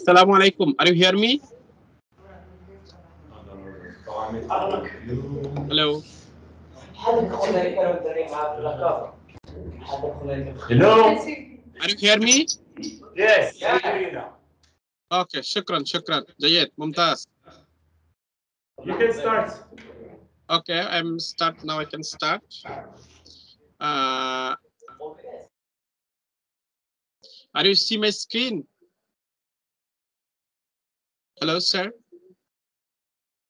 Assalamu alaikum. Are you hear me? Hello. Hello? Are you hear me? Yes, I hear you now. Okay. Shukran. Shukran. Jayed. Mumtaz. You can start. Okay. I'm start now. I can start. Uh, are you see my screen? Hello, sir.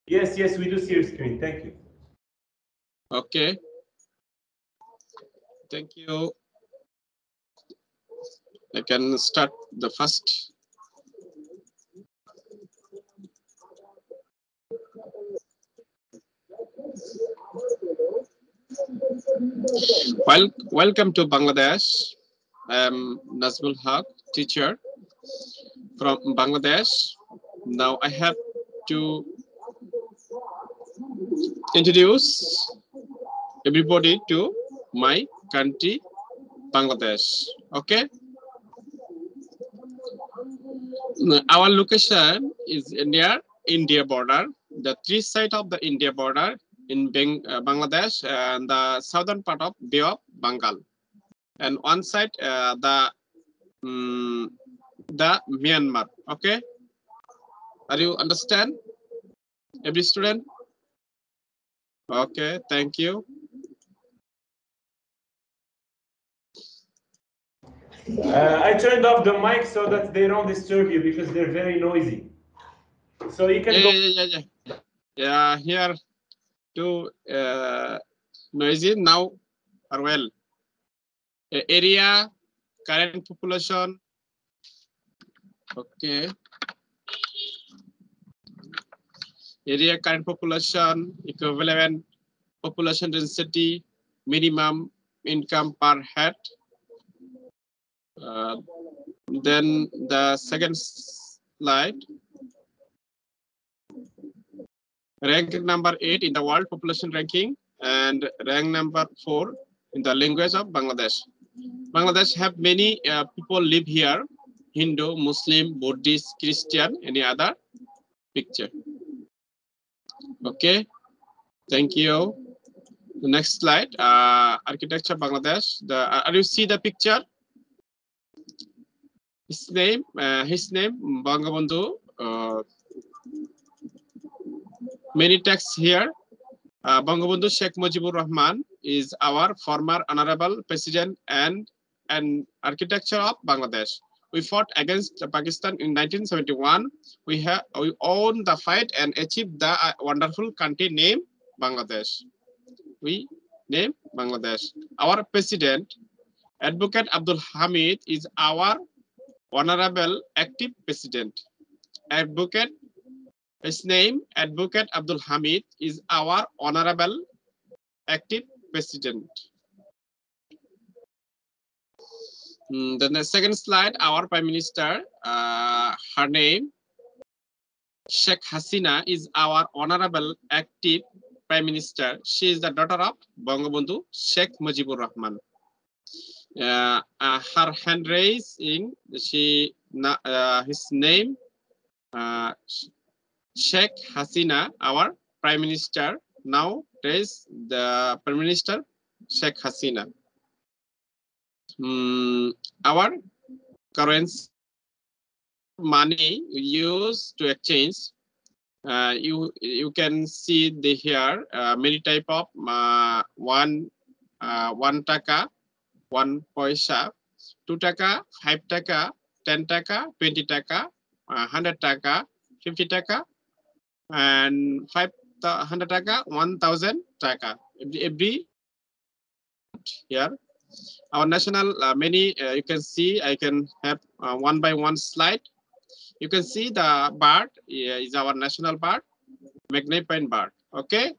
Yes, yes, we do see your screen. Thank you. Okay. Thank you. I can start the first. Welcome to Bangladesh. I'm Nazmul Haq, teacher from Bangladesh. Now I have to introduce everybody to my country, Bangladesh. Okay. Our location is near India border. The three side of the India border in Bangladesh and the southern part of Bay of Bengal, and one side the Myanmar. Okay. Are you understand? Every student? Okay. Thank you. I turned off the mic so that they don't disturb you because they're very noisy. So you can go. Yeah, here too noisy now are well. Area, current population. Okay. Area, current population, equivalent population density, minimum income per head. Then the second slide. Rank number 8 in the world population ranking and rank number 4 in the language of Bangladesh. Bangladesh have many people live here: Hindu, Muslim, Buddhist, Christian, any other picture. Okay, thank you. The next slide, architecture Bangladesh. Are you see the picture? His name, Bangabandhu. Many texts here. Bangabandhu Sheikh Mujibur Rahman is our former honorable president and architecture of Bangladesh. We fought against Pakistan in 1971. We won the fight and achieved the wonderful country named Bangladesh. We name Bangladesh. Our president, Advocate Abdul Hamid, is our honorable active president. Advocate, his name, Advocate Abdul Hamid, is our honorable active president. Then the second slide, our prime minister, her name, Sheikh Hasina, is our honorable active prime minister. She is the daughter of Bangabandhu Sheikh Mujibur Rahman. Her hand raising, his name, Sheikh Hasina, our prime minister. Now is the prime minister Sheikh Hasina. Our currency money we use to exchange. You can see here many type of one taka, 1 paisa, 2 taka, 5 taka, 10 taka, 20 taka, 100 taka, 50 taka, and 500 taka, 1000 taka. Every here. Our national many you can see. I can have one by one slide. You can see the bird is our national bird, magnificent bird. Okay.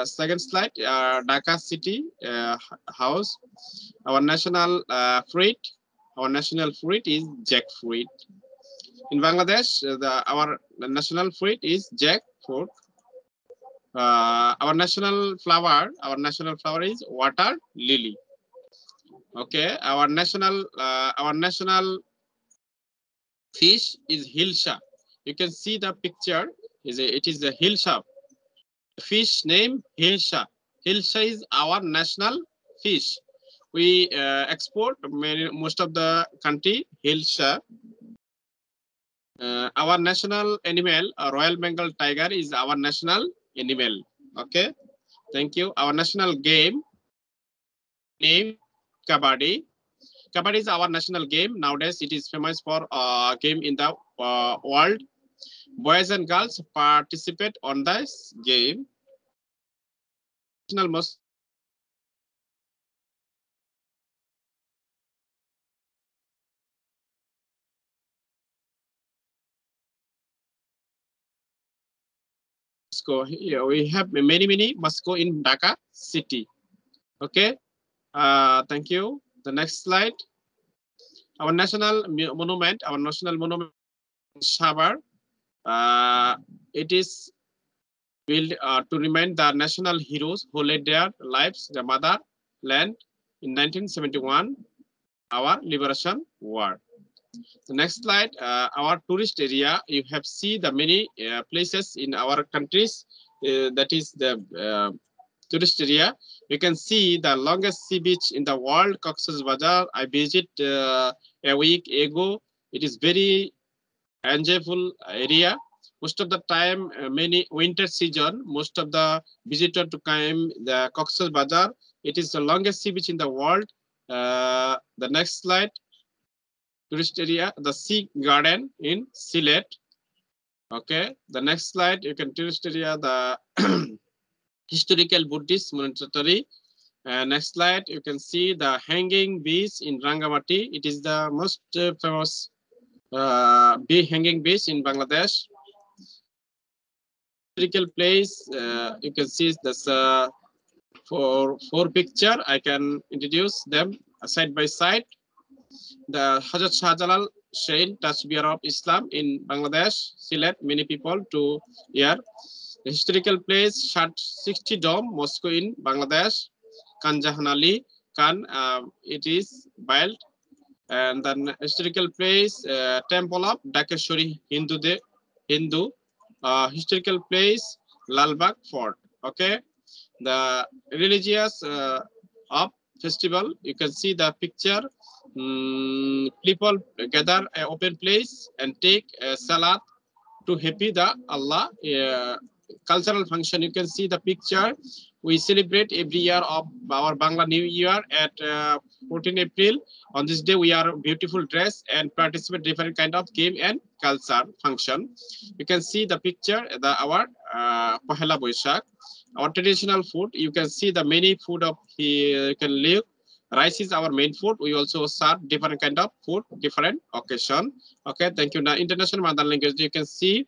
Second slide, Dhaka city house. Our national fruit. Our national fruit is jackfruit. In Bangladesh, our national fruit is jackfruit. Our national flower is water lily. Okay, our national Fish is hilsa. You can see the picture. It is a hilsa. Fish name hilsa. Hilsa is our national fish. We export most of the country hilsa. Our national animal, Royal Bengal tiger, is our national animal. Okay, thank you. Our national game name Kabaddi. Kabaddi is our national game. Nowadays, it is famous for game in the world. Boys and girls participate on this game. National Moscow. Here we have many Moscow in Dhaka city. Okay. Thank you. The next slide. Our national monument. Our national monument, Shabar. It is built to remind the national heroes who laid their lives, the motherland in 1971, our liberation war. The next slide, our tourist area. You have seen the many places in our countries. That is the tourist area. You can see the longest sea beach in the world, Cox's Bazar. I visit a week ago. It is very enjoyable area. Most of the time, many winter season, most of the visitor to come the Cox's Bazar. It is the longest sea beach in the world. The next slide, tourist area, the sea garden in Sylhet. Okay, the next slide, you can tourist area, the historical Buddhist monastery. Next slide, you can see the hanging beach in Rangamati. It is the most famous hanging beach in Bangladesh. Historical place, you can see this four picture. I can introduce them side by side. The Hazrat Shah Jalal Shein Tasbir of Islam in Bangladesh, Sylhet, many people to here. The historical place, Shat 60 Dome, Moscow in Bangladesh, Kanjahan Ali Khan, it is built. And then historical place, Temple of Dakeshwari Hindu, historical place, Lalbagh Fort. Okay, the religious of festival, you can see the picture. People gather an open place and take a salat to happy the Allah. Cultural function, you can see the picture. We celebrate every year of our Bangla New Year at 14 April. On this day, we are beautiful dress and participate different kind of game and culture function. You can see the picture, our Pohela Boishak. Our traditional food, you can see the many food of you can live. Rice is our main food. We also serve different kind of food, different occasion. Okay, thank you. Now, international mother language, you can see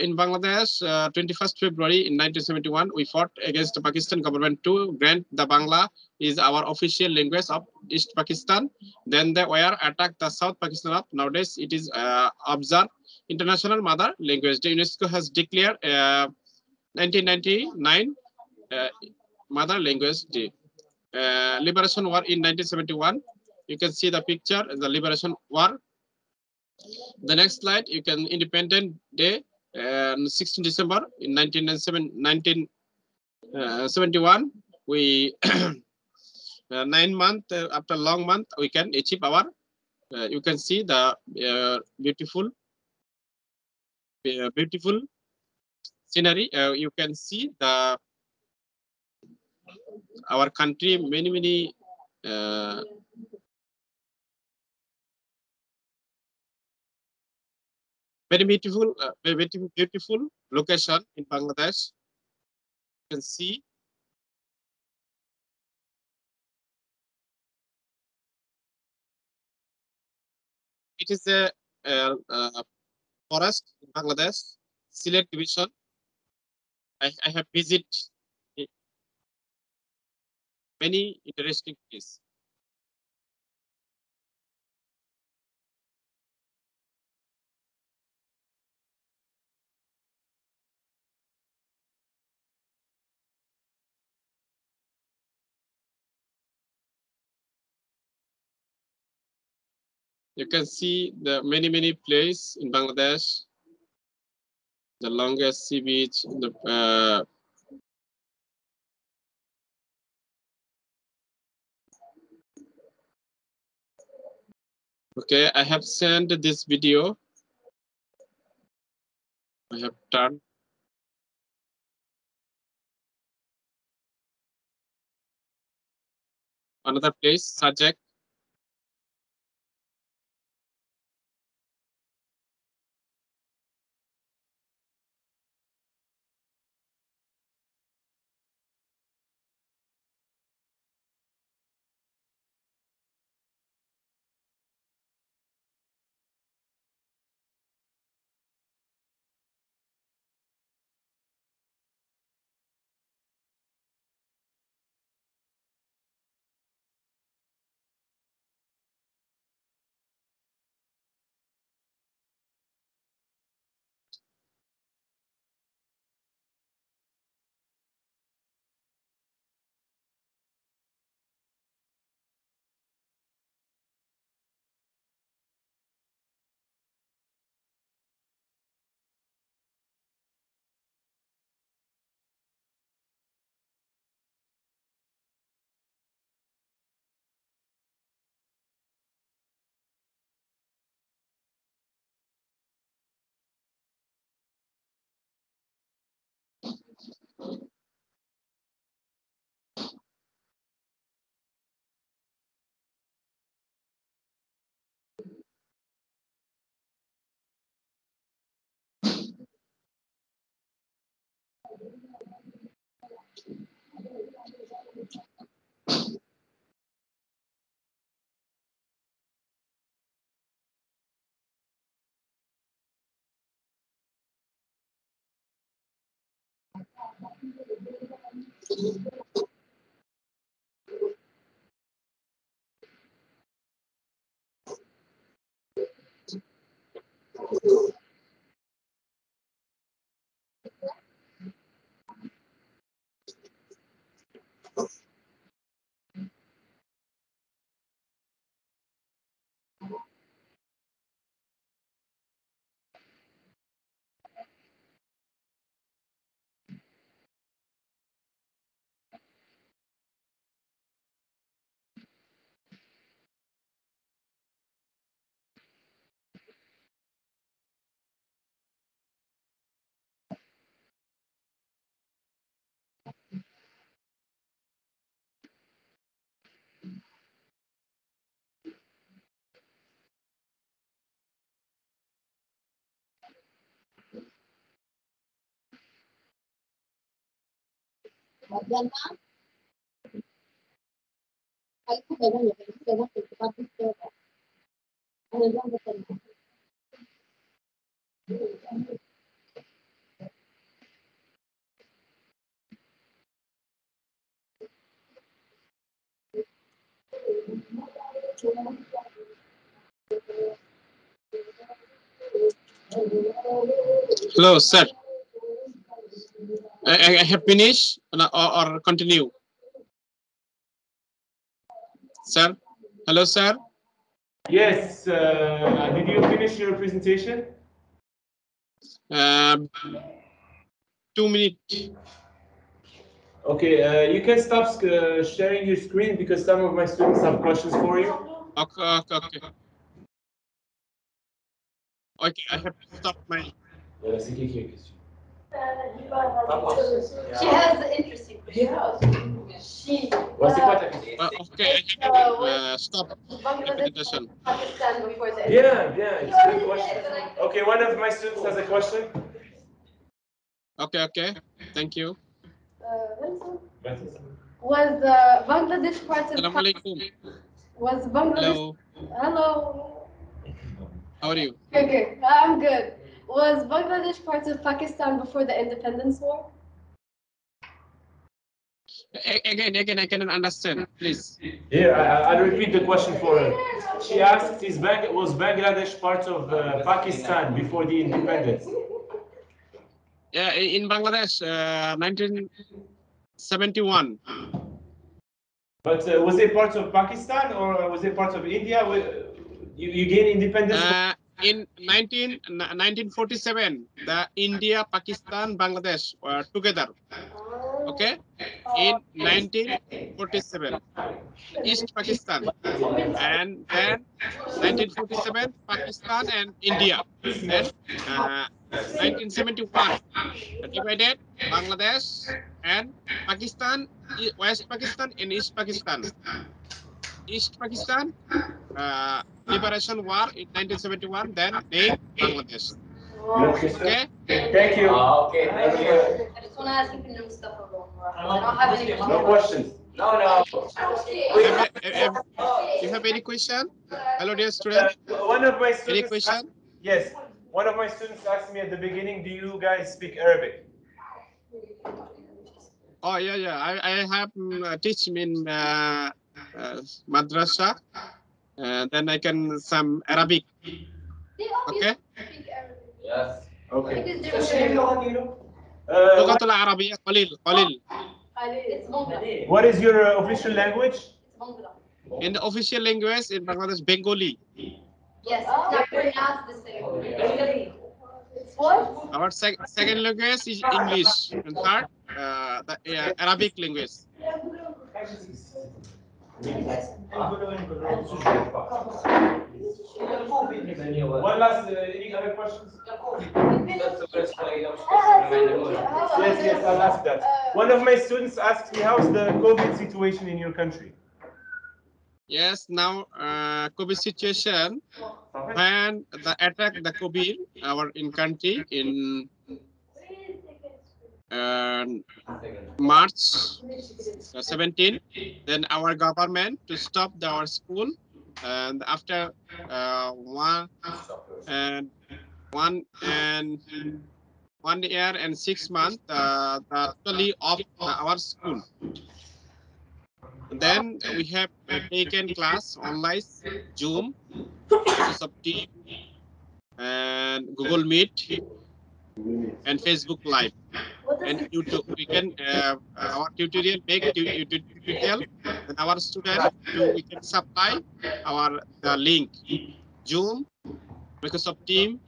in Bangladesh, 21st February in 1971, we fought against the Pakistan government to grant the Bangla is our official language of East Pakistan. Then they were attacked the South Pakistan of nowadays. It is observed international mother language. The UNESCO has declared 1999 mother language day. Liberation War in 1971. You can see the picture, the Liberation War. The next slide, you can Independent Day, 16 December in 1971. We 9 months after long month, we can achieve our. You can see the beautiful scenery. You can see the our country many very beautiful location in Bangladesh. You can see it is a forest in Bangladesh, Sylhet division. I have visited many interesting places. You can see the many places in Bangladesh. The longest sea beach in the okay, I have sent this video. I have turned. Another place, Sajak. Hello, sir. I have finished or continue, sir. Hello, sir. Yes. Did you finish your presentation? 2 minutes. Okay. You can stop sharing your screen because some of my students have questions for you. Okay. Okay, I have to stop my. She has the interesting question. She. Okay, I have to stop the presentation. Pakistan before the. Yeah, it's a good question. Okay, one of my students has a question. Okay. Thank you. Was Bangladesh part of? Assalamu alaikum. Was Bangladesh? Hello. Hello. How are you? Okay, I'm good. Was Bangladesh part of Pakistan before the independence war? Again, I cannot understand. Please. Here, I'll repeat the question for her. She asked, was Bangladesh part of Pakistan before the independence? Yeah, in Bangladesh, 1971. But was it part of Pakistan or was it part of India? You gain independence. In 1947, the India, Pakistan, Bangladesh were together. Okay, in 1947, East Pakistan, and then 1947, Pakistan and India. Then 1971, divided Bangladesh and Pakistan, West Pakistan and East Pakistan. East Pakistan, Liberation War in 1971, then named Bangladesh. Okay. Thank you. Okay, thank you. I just want to ask if you know stuff about Morocco. I don't have any No questions. No, no. You have any question? Hello, dear student. One of my Any students. question? Yes. One of my students asked me at the beginning, "Do you guys speak Arabic?" Oh yeah, yeah. I have teach in madrasa. Then I can some Arabic. Okay. Yes. Okay. لغة العربية قليل. It's Bangla. What is your official language? It's Bangla. In the official language in Bangladesh, Bengali. Yes, it's not pronounced the same. It's what? Our second language is English, and third, the Arabic language. One last, any other questions? Yes, I'll ask that. One of my students asked me, how's the COVID situation in your country? Yes, now COVID situation, when the attack the COVID our in country in March 17, then our government to stop our school, and after 1 year and 6 months, totally off our school. And then we have taken class online, Zoom, Microsoft Teams, and Google Meet, and Facebook Live, and YouTube. We can our tutorial make tutorial, and our student we can supply our the link, Zoom, Microsoft Teams,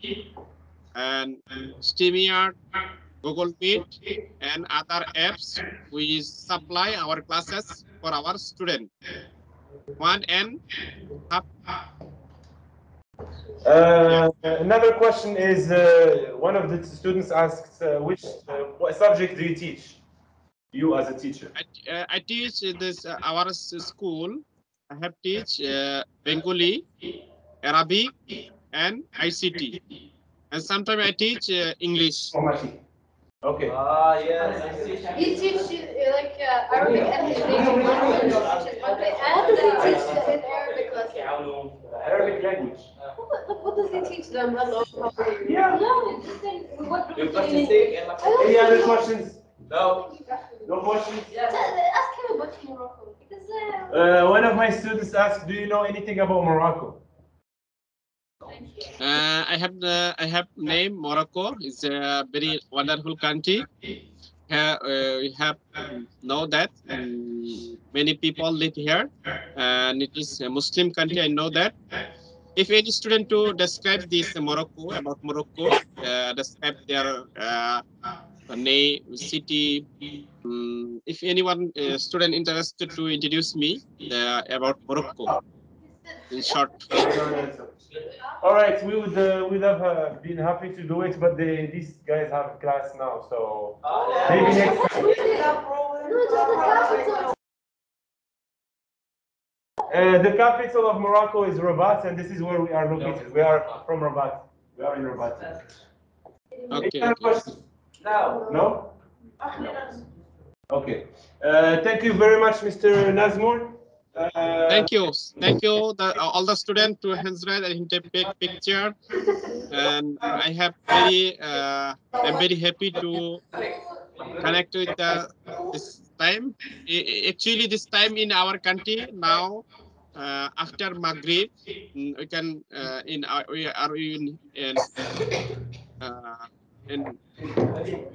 and StreamYard, Google Meet, and other apps. We supply our classes for our student. 1.5. Another question is, one of the students asked, what subject do you teach? You as a teacher. I teach this our school. I have teach Bengali, Arabic, and ICT, and sometimes I teach English. Okay. Yes. You teach like Arabic and native language, which is Bangla, and does he teach in Arabic lesson? Arabic language. What does he teach them? Yeah. No, just saying, what do Your we question do? is sick and Any other questions? No. No questions? Ask him about Morocco. Because, One of my students asked, do you know anything about Morocco? I have name Morocco. It's a very wonderful country. We have know that many people live here, and it is a Muslim country. I know that. If any student to describe this Morocco, about Morocco, describe their name, city. If anyone student interested to introduce me about Morocco, in short. All right, we would have been happy to do it, but these guys have class now, so maybe next time. The capital of Morocco is Rabat, and this is where we are located. We are from Rabat. We are in Rabat. Okay. Any other questions? No. No? Okay. Thank you very much, Mr. Nazmur. Thank you, all the students to hands raise and take picture, and I have I'm very happy to connect with this time. Actually, this time in our country now, after Maghrib, we can we are in